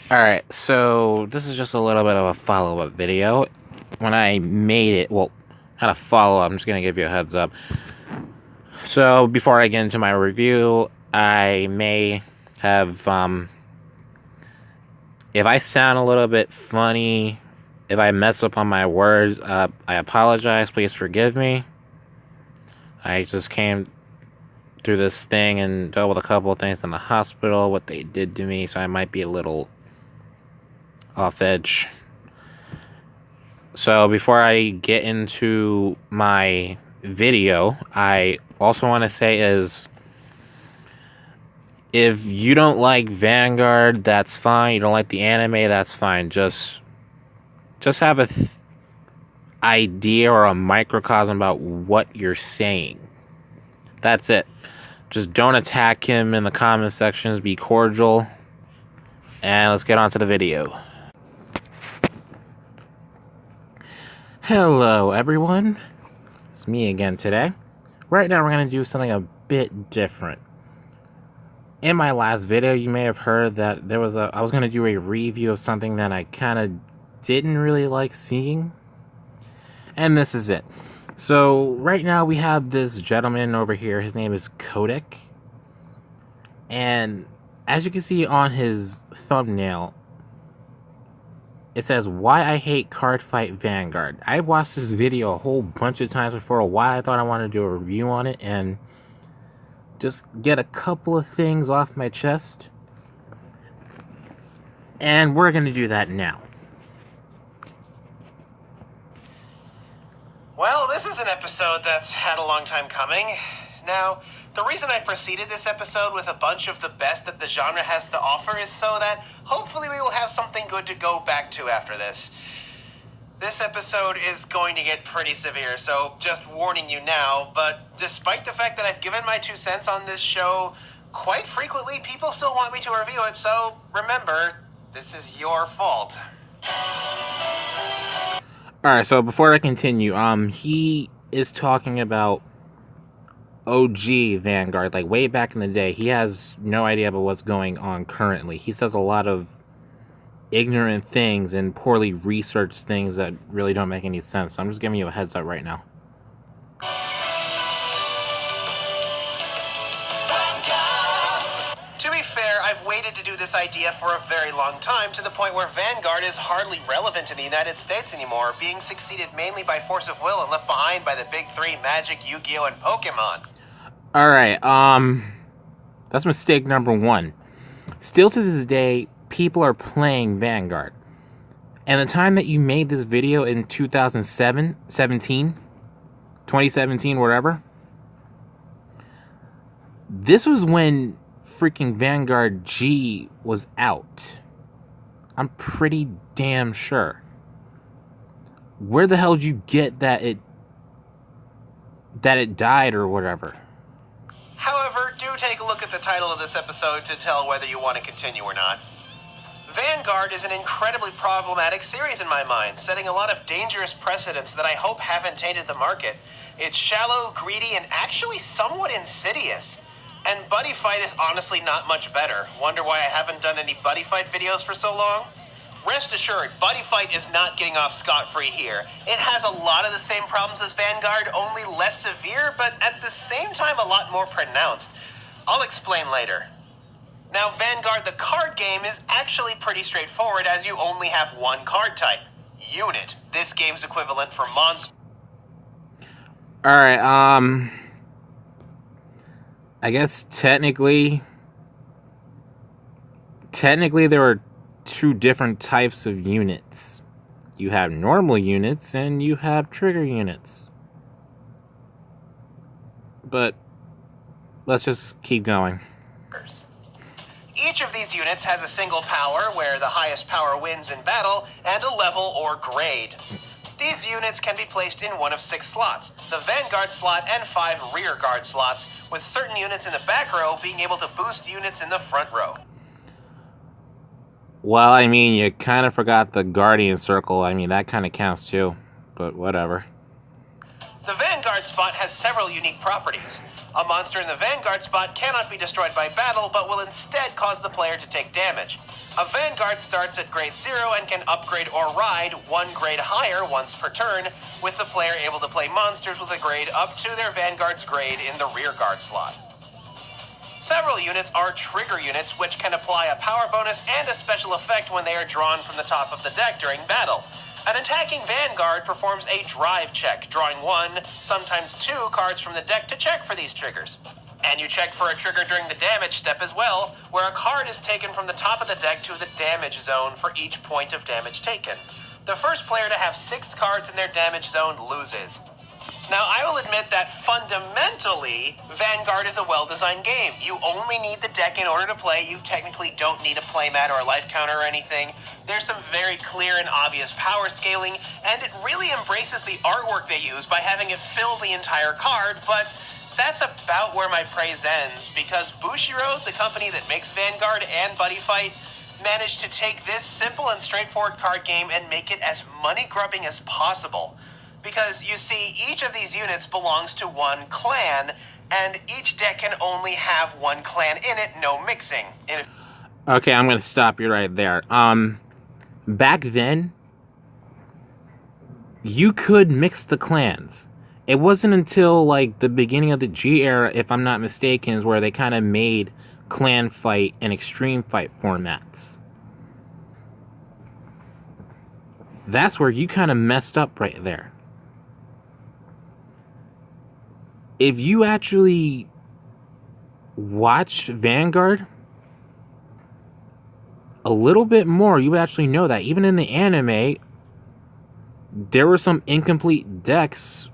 Alright, so this is just a little bit of a follow-up video. When I made it, well, not a follow-up, I'm just going to give you a heads up. So, before I get into my review, I may have, if I sound a little bit funny, if I mess up on my words, I apologize, please forgive me. I just came through this thing and dealt with a couple of things in the hospital, what they did to me, so I might be a little off edge. So before I get into my video, I also want to say is, if you don't like Vanguard, that's fine. You don't like the anime, that's fine. Just have a idea or a microcosm about what you're saying. That's it. Just don't attack him in the comment sections. Be cordial. And let's get on to the video. Hello everyone, it's me again today. Right now we're going to do something a bit different. In my last video you may have heard that I was going to do a review of something that I kind of didn't really like seeing. And this is it. So right now we have this gentleman over here, his name is Kodak. And as you can see on his thumbnail, it says, "Why I Hate Cardfight Vanguard." I watched this video a whole bunch of times before. Why I thought I wanted to do a review on it and just get a couple of things off my chest. And we're going to do that now. Well, this is an episode that's had a long time coming. Now, the reason I preceded this episode with a bunch of the best that the genre has to offer is so that hopefully we will have something good to go back to after this. This episode is going to get pretty severe, so just warning you now, but despite the fact that I've given my 2 cents on this show, quite frequently people still want me to review it, so remember, this is your fault. Alright, so before I continue, he is talking about OG Vanguard, like way back in the day. He has no idea about what's going on currently. He says a lot of ignorant things and poorly researched things that really don't make any sense. So I'm just giving you a heads up right now. To be fair, I've waited to do this idea for a very long time, to the point where Vanguard is hardly relevant in the United States anymore, being succeeded mainly by force of will and left behind by the big 3, Magic, Yu-Gi-Oh, and Pokemon. Alright, that's mistake number 1. Still to this day, people are playing Vanguard. And the time that you made this video in 2017, whatever, this was when freaking Vanguard G was out. I'm pretty damn sure. Where the hell did you get that it died or whatever? However, do take a look at the title of this episode to tell whether you want to continue or not. Vanguard is an incredibly problematic series in my mind, setting a lot of dangerous precedents that I hope haven't tainted the market. It's shallow, greedy, and actually somewhat insidious. And Buddy Fight is honestly not much better. Wonder why I haven't done any Buddy Fight videos for so long? Rest assured, Buddy Fight is not getting off scot-free here. It has a lot of the same problems as Vanguard, only less severe, but at the same time a lot more pronounced. I'll explain later. Now, Vanguard, the card game, is actually pretty straightforward, as you only have one card type. Unit. This game's equivalent for monster. Alright, I guess technically there are 2 different types of units. You have normal units and you have trigger units. But let's just keep going. Each of these units has a single power, where the highest power wins in battle, and a level or grade. These units can be placed in one of 6 slots, the Vanguard slot and 5 rear guard slots, with certain units in the back row being able to boost units in the front row. Well, I mean, you kind of forgot the Guardian Circle. I mean, that kind of counts too, but whatever. The Vanguard spot has several unique properties. A monster in the Vanguard spot cannot be destroyed by battle, but will instead cause the player to take damage. A Vanguard starts at grade 0 and can upgrade or ride 1 grade higher once per turn, with the player able to play monsters with a grade up to their Vanguard's grade in the rear guard slot. Several units are trigger units, which can apply a power bonus and a special effect when they are drawn from the top of the deck during battle. An attacking Vanguard performs a drive check, drawing 1, sometimes 2 cards from the deck to check for these triggers. And you check for a trigger during the damage step as well, where a card is taken from the top of the deck to the damage zone for each point of damage taken. The first player to have 6 cards in their damage zone loses. Now, I will admit that fundamentally, Vanguard is a well-designed game. You only need the deck in order to play. You technically don't need a playmat or a life counter or anything. There's some very clear and obvious power scaling, and it really embraces the artwork they use by having it fill the entire card, but that's about where my praise ends, because Bushiroad, the company that makes Vanguard and Buddy Fight, managed to take this simple and straightforward card game and make it as money-grubbing as possible. Because, you see, each of these units belongs to one clan, and each deck can only have one clan in it, no mixing. Okay, I'm going to stop you right there. Back then, you could mix the clans. It wasn't until, like, the beginning of the G era, if I'm not mistaken, is where they kind of made clan fight and extreme fight formats. That's where you kind of messed up right there. If you actually watched Vanguard a little bit more, you would actually know that even in the anime, there were some incomplete decks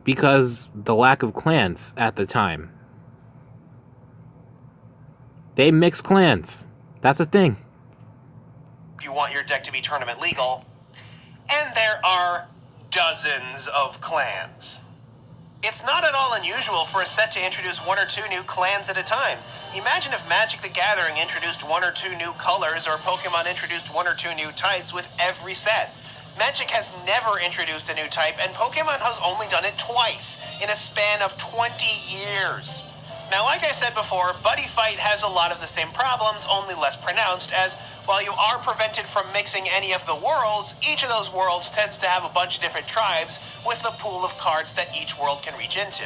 because the lack of clans at the time. They mix clans. That's a thing. You want your deck to be tournament legal, and there are dozens of clans. It's not at all unusual for a set to introduce 1 or 2 new clans at a time. Imagine if Magic the Gathering introduced 1 or 2 new colors, or Pokemon introduced 1 or 2 new types with every set. Magic has never introduced a new type, and Pokemon has only done it twice, in a span of 20 years. Now, like I said before, Buddy Fight has a lot of the same problems, only less pronounced, as while you are prevented from mixing any of the worlds, each of those worlds tends to have a bunch of different tribes with a pool of cards that each world can reach into.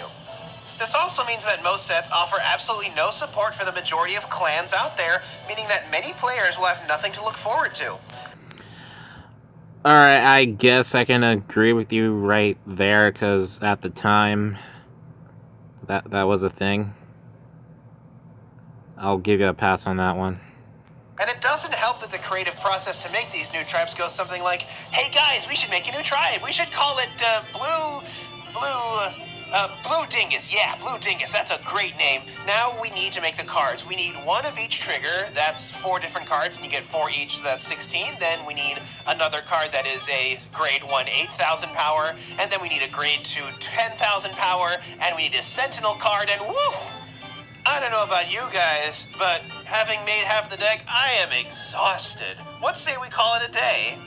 This also means that most sets offer absolutely no support for the majority of clans out there, meaning that many players will have nothing to look forward to. Alright, I guess I can agree with you right there, because at the time, that was a thing. I'll give you a pass on that one. And it doesn't help that the creative process to make these new tribes goes something like, hey guys, we should make a new tribe. We should call it Blue Dingus. Yeah, Blue Dingus. That's a great name. Now we need to make the cards. We need 1 of each trigger. That's 4 different cards, and you get 4 each, so that's 16. Then we need another card that is a grade 1, 8,000 power. And then we need a grade 2, 10,000 power. And we need a Sentinel card, and woo! I don't know about you guys, but having made half the deck, I am exhausted. What say we call it a day?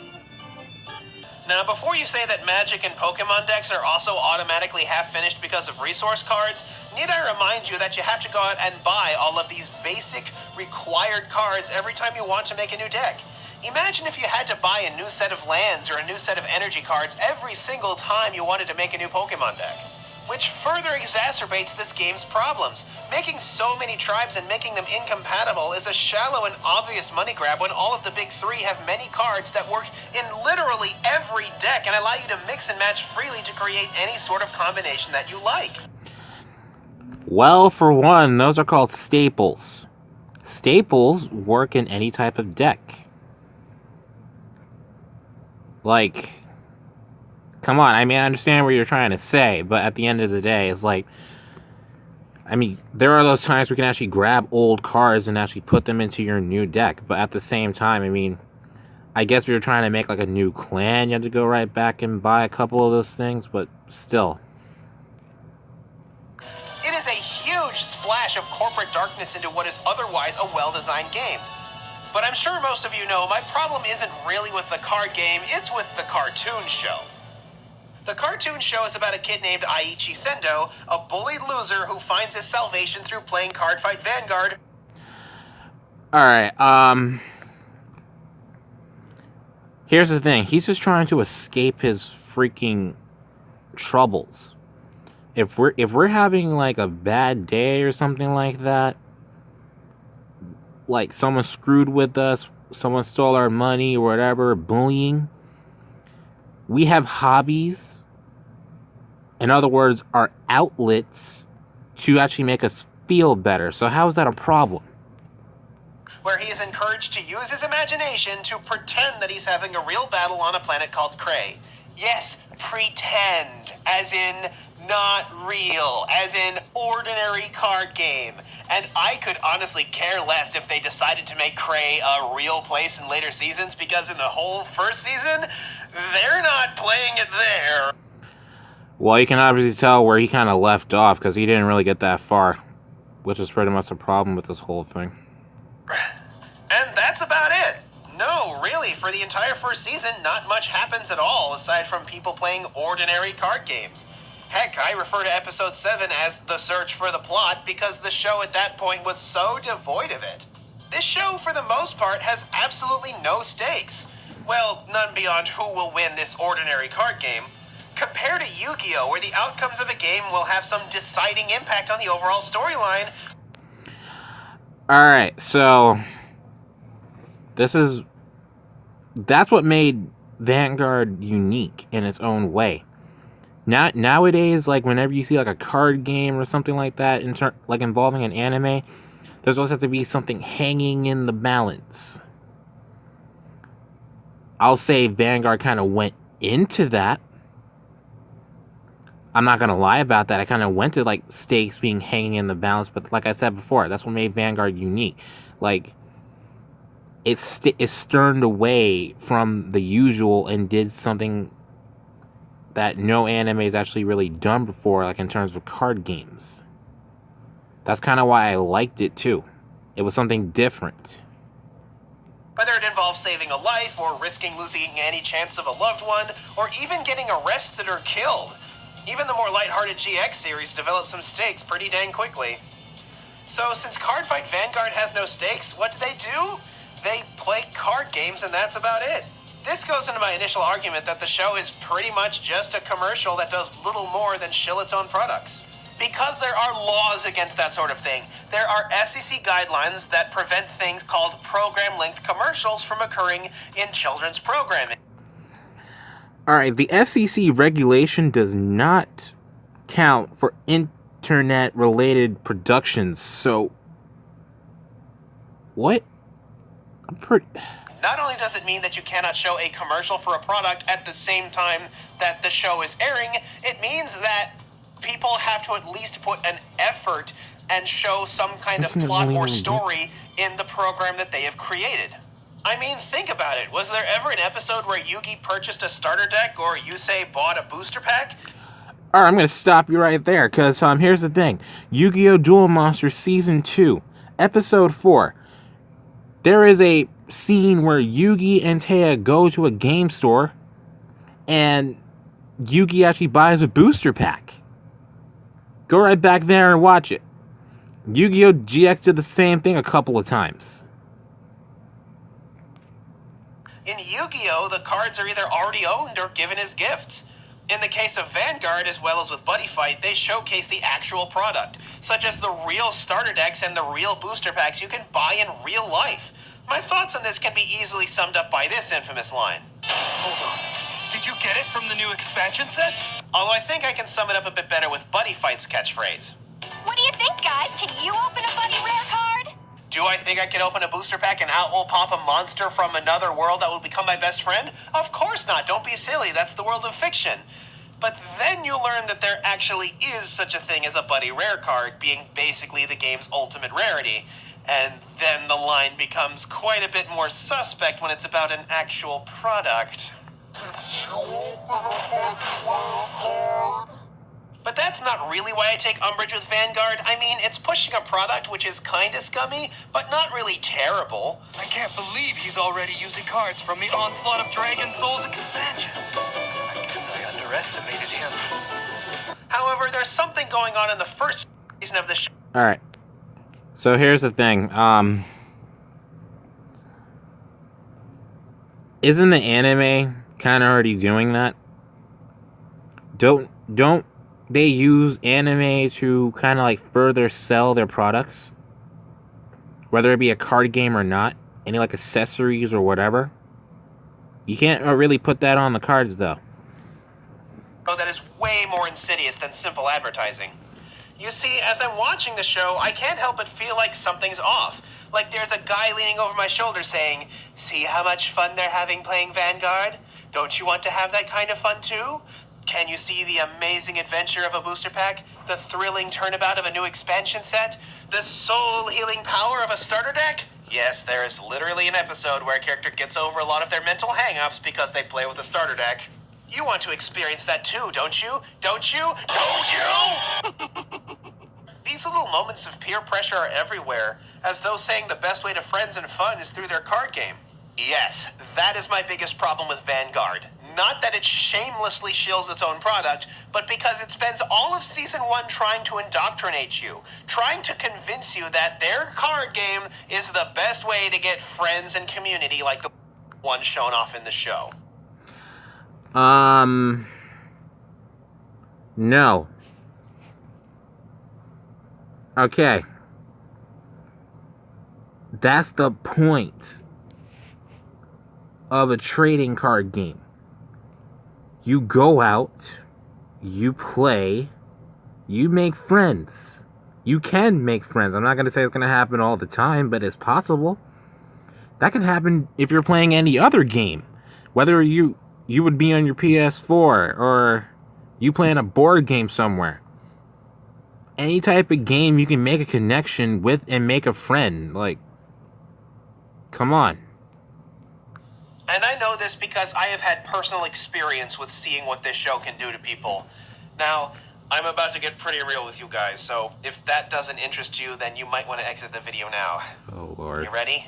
Now, before you say that Magic and Pokemon decks are also automatically half-finished because of resource cards, need I remind you that you have to go out and buy all of these basic, required cards every time you want to make a new deck. Imagine if you had to buy a new set of lands or a new set of energy cards every single time you wanted to make a new Pokemon deck. Which further exacerbates this game's problems. Making so many tribes and making them incompatible is a shallow and obvious money grab when all of the big 3 have many cards that work in literally every deck and allow you to mix and match freely to create any sort of combination that you like. Well, for one, those are called staples. Staples work in any type of deck. Like, come on, I mean, I understand what you're trying to say, but at the end of the day, it's like, I mean, there are those times we can actually grab old cards and actually put them into your new deck, but at the same time, I mean, I guess if you're trying to make like a new clan, you have to go right back and buy a couple of those things, but still. It is a huge splash of corporate darkness into what is otherwise a well-designed game. But I'm sure most of you know my problem isn't really with the card game, it's with the cartoon show. The cartoon show is about a kid named Aichi Sendo, a bullied loser who finds his salvation through playing Cardfight Vanguard. Alright, Here's the thing. He's just trying to escape his freaking troubles. If we're having like a bad day or something like that, like someone screwed with us, someone stole our money or whatever, bullying, we have hobbies. In other words, our outlets to actually make us feel better. So how is that a problem? Where he is encouraged to use his imagination to pretend that he's having a real battle on a planet called Cray. Yes, pretend, as in not real, as in ordinary card game. And I could honestly care less if they decided to make Cray a real place in later seasons, because in the whole first season, they're not playing it there. Well, you can obviously tell where he kind of left off, because he didn't really get that far, which is pretty much the problem with this whole thing. And that's about it. No, really, for the entire first season, not much happens at all, aside from people playing ordinary card games. Heck, I refer to episode 7 as The Search for the Plot because the show at that point was so devoid of it. This show, for the most part, has absolutely no stakes. Well, none beyond who will win this ordinary card game. Compared to Yu-Gi-Oh!, where the outcomes of a game will have some deciding impact on the overall storyline. Alright, so that's what made Vanguard unique in its own way. Nowadays, like whenever you see like a card game or something like that, like involving an anime, there's always have to be something hanging in the balance. I'll say Vanguard kind of went into that. I'm not gonna lie about that. I kind of went to like stakes being hanging in the balance, but like I said before, that's what made Vanguard unique. Like it sterned away from the usual and did something that no anime has actually really done before, like in terms of card games. That's kind of why I liked it too. It was something different. Whether it involves saving a life, or risking losing any chance of a loved one, or even getting arrested or killed. Even the more lighthearted GX series developed some stakes pretty dang quickly. So since Cardfight Vanguard has no stakes, what do? They play card games and that's about it. This goes into my initial argument that the show is pretty much just a commercial that does little more than shill its own products. Because there are laws against that sort of thing. There are FCC guidelines that prevent things called program-linked commercials from occurring in children's programming. Alright, the FCC regulation does not count for internet-related productions, so what? Not only does it mean that you cannot show a commercial for a product at the same time that the show is airing, it means that people have to at least put an effort and show some kind of plot or story in the program that they have created. I mean, think about it. Was there ever an episode where Yugi purchased a starter deck or Yusei bought a booster pack? Alright, I'm going to stop you right there, because here's the thing. Yu-Gi-Oh! Duel Monsters Season 2, Episode 4. There is a scene where Yugi and Taya go to a game store, and Yugi actually buys a booster pack. Go right back there and watch it. Yu-Gi-Oh! GX did the same thing a couple of times. In Yu-Gi-Oh!, the cards are either already owned or given as gifts. In the case of Vanguard, as well as with Buddy Fight, they showcase the actual product, such as the real starter decks and the real booster packs you can buy in real life. My thoughts on this can be easily summed up by this infamous line. Hold on. Did you get it from the new expansion set? Although I think I can sum it up a bit better with Buddy Fight's catchphrase. What do you think, guys? Can you open a Buddy Rare card? Do I think I can open a booster pack and out will pop a monster from another world that will become my best friend? Of course not. Don't be silly. That's the world of fiction. But then you learn that there actually is such a thing as a Buddy Rare card, being basically the game's ultimate rarity. And then the line becomes quite a bit more suspect when it's about an actual product. But that's not really why I take umbrage with Vanguard. I mean, it's pushing a product which is kinda scummy, but not really terrible. I can't believe he's already using cards from the Onslaught of Dragon Souls expansion. I guess I underestimated him. However, there's something going on in the first season of the show. Alright. So here's the thing. Isn't the anime kind of already doing that? Don't they use anime to kind of like further sell their products? Whether it be a card game or not, any like accessories or whatever. You can't really put that on the cards though. Oh, that is way more insidious than simple advertising. You see, as I'm watching the show, I can't help but feel like something's off. Like there's a guy leaning over my shoulder saying, "See how much fun they're having playing Vanguard? Don't you want to have that kind of fun too? Can you see the amazing adventure of a booster pack? The thrilling turnabout of a new expansion set? The soul-healing power of a starter deck?" Yes, there is literally an episode where a character gets over a lot of their mental hang-ups because they play with a starter deck. You want to experience that too, don't you? Don't you? Don't you? These little moments of peer pressure are everywhere, as though saying the best way to friends and fun is through their card game. Yes, that is my biggest problem with Vanguard. Not that it shamelessly shills its own product, but because it spends all of Season 1 trying to indoctrinate you, trying to convince you that their card game is the best way to get friends and community like the one shown off in the show. No. Okay. That's the point of a trading card game. You go out, you play, you make friends. You can make friends. I'm not going to say it's going to happen all the time, but it's possible. That can happen if you're playing any other game. Whether you would be on your PS4 or you playing a board game somewhere. Any type of game you can make a connection with and make a friend. Like, come on. And I know this because I have had personal experience with seeing what this show can do to people. Now, I'm about to get pretty real with you guys, so if that doesn't interest you, then you might want to exit the video now. Oh, Lord. You ready?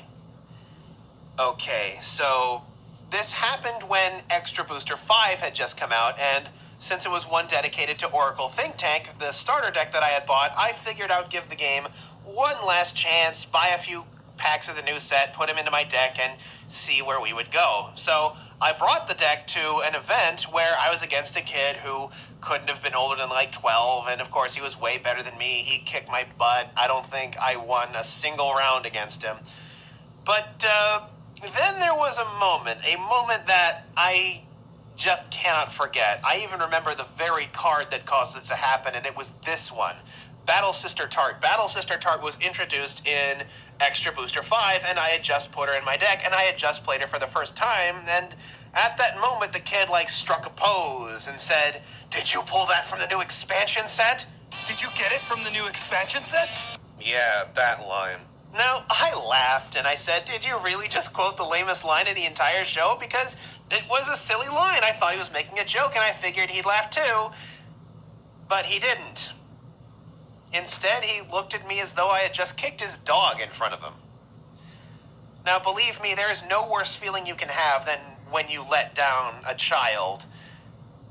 Okay, so this happened when Extra Booster 5 had just come out, and since it was one dedicated to Oracle Think Tank, the starter deck that I had bought, I figured I would give the game one last chance, buy a few packs of the new set, put them into my deck, and see where we would go. So I brought the deck to an event where I was against a kid who couldn't have been older than like 12, and of course he was way better than me. He kicked my butt. I don't think I won a single round against him. But then there was a moment that I just cannot forget. I even remember the very card that caused it to happen, and it was this one. Battle Sister Tart. Battle Sister Tart was introduced in Extra Booster 5, and I had just put her in my deck, and I had just played her for the first time, and at that moment the kid struck a pose and said, "Did you pull that from the new expansion set?" Did you get it from the new expansion set? Yeah, that line. Now, I laughed and I said, "Did you really just quote the lamest line in the entire show?" Because it was a silly line. I thought he was making a joke and I figured he'd laugh too. But he didn't. Instead, he looked at me as though I had just kicked his dog in front of him. Now, believe me, there is no worse feeling you can have than when you let down a child.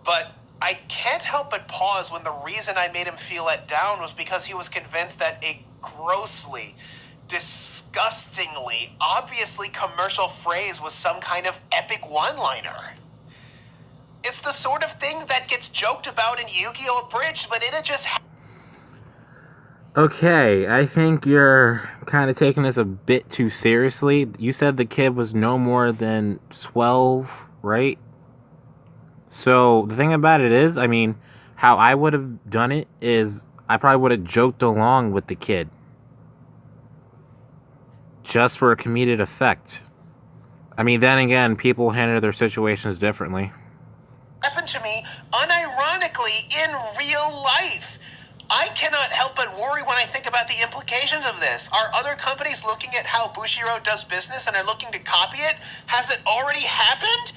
But I can't help but pause when the reason I made him feel let down was because he was convinced that a grossly, disgustingly, obviously commercial phrase was some kind of epic one-liner. It's the sort of thing that gets joked about in Yu-Gi-Oh! Abridged, but it just... Okay, I think you're kind of taking this a bit too seriously. You said the kid was no more than 12, right? So, the thing about it is, I mean, how I would have done it is I probably would have joked along with the kid. Just for a comedic effect. I mean, then again, people handle their situations differently. Happened to me unironically in real life. I cannot help but worry when I think about the implications of this. Are other companies looking at how Bushiroad does business and are looking to copy it? Has it already happened?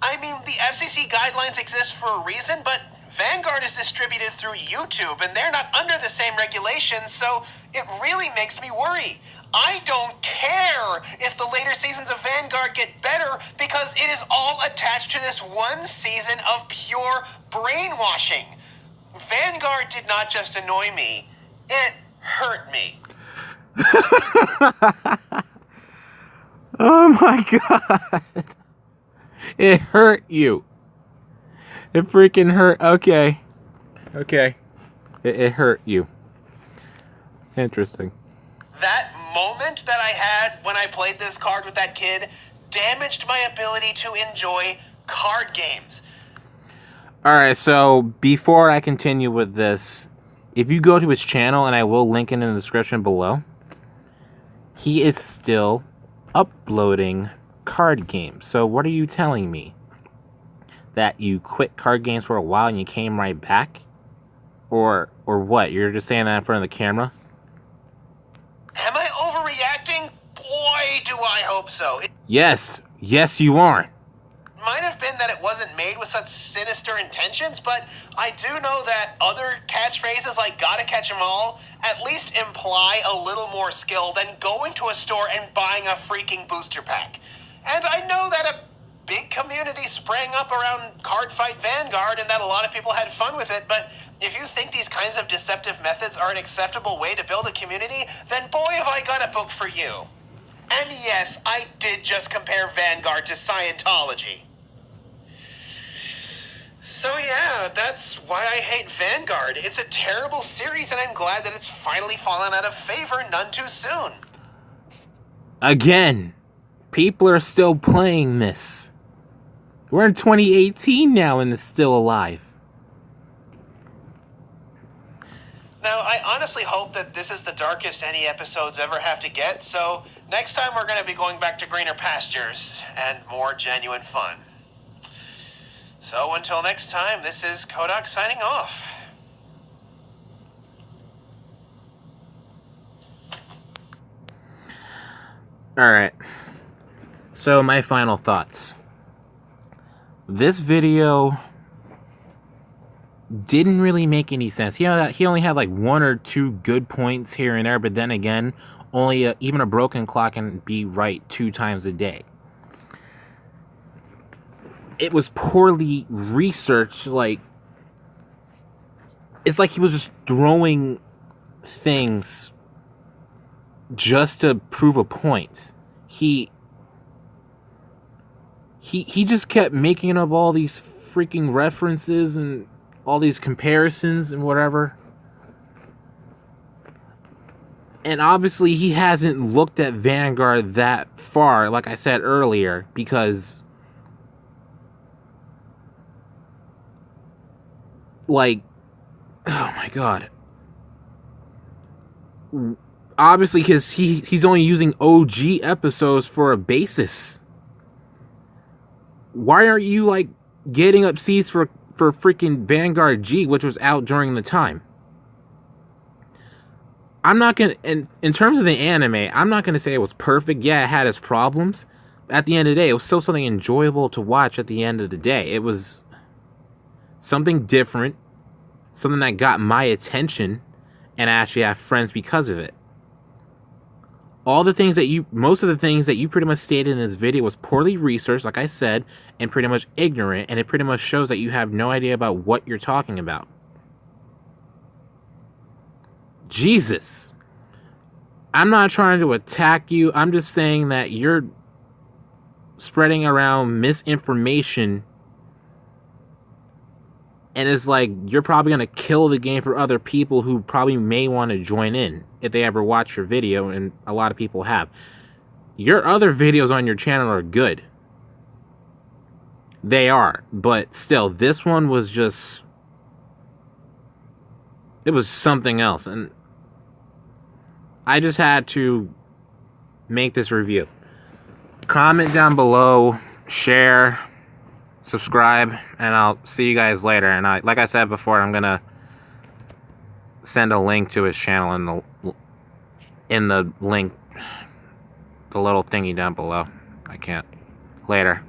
I mean, the FCC guidelines exist for a reason, but Vanguard is distributed through YouTube, and they're not under the same regulations, so it really makes me worry. I don't care if the later seasons of Vanguard get better because it is all attached to this one season of pure brainwashing. Vanguard did not just annoy me, it hurt me. Oh my god. It hurt you. It freaking hurt. Okay. It hurt you. Interesting. That moment that I had when I played this card with that kid damaged my ability to enjoy card games. Alright, so before I continue with this, if you go to his channel, and I will link it in the description below, he is still uploading card games. So what are you telling me? That you quit card games for a while and you came right back? Or what? You're just saying that in front of the camera? Am I overreacting? Boy, do I hope so. It Yes, you are. might have been that it wasn't made with such sinister intentions, but I do know that other catchphrases like gotta catch 'em all at least imply a little more skill than going to a store and buying a freaking booster pack. And I know that a big community sprang up around Cardfight Vanguard and that a lot of people had fun with it, but if you think these kinds of deceptive methods are an acceptable way to build a community, then boy have I got a book for you. And yes, I did just compare Vanguard to Scientology. So yeah, that's why I hate Vanguard. It's a terrible series and I'm glad that it's finally fallen out of favor none too soon. Again, people are still playing this. We're in 2018 now and it's still alive. Now, I honestly hope that this is the darkest any episodes ever have to get, so next time we're going to be going back to greener pastures and more genuine fun. So until next time, this is Kodak signing off. Alright. So my final thoughts. This video didn't really make any sense. He only had like one or two good points here and there, but then again, even a broken clock can be right 2 times a day. It was poorly researched. Like, it's like he was just throwing things just to prove a point. He just kept making up all these freaking references and all these comparisons and whatever. And obviously he hasn't looked at Vanguard that far, like I said earlier, because like, oh my god. Obviously, because he's only using OG episodes for a basis. Why aren't you, like, getting up seats for freaking Vanguard G, which was out during the time? I'm not gonna, in terms of the anime, I'm not gonna say it was perfect. Yeah, it had its problems. At the end of the day, it was still something enjoyable to watch at the end of the day. It was something different, something that got my attention, and I actually have friends because of it. Most of the things that you pretty much stated in this video was poorly researched, like I said, and pretty much ignorant, and it pretty much shows that you have no idea about what you're talking about. Jesus. I'm not trying to attack you. I'm just saying that you're spreading around misinformation, and it's like you're probably going to kill the game for other people who probably may want to join in if they ever watch your video, and a lot of people have. Your other videos on your channel are good. They are, but still, this one was just... it was something else, and I just had to make this review. Comment down below, share, subscribe, and I'll see you guys later. And like I said before, I'm gonna send a link to his channel in the link, the little thingy down below. I can't. Later.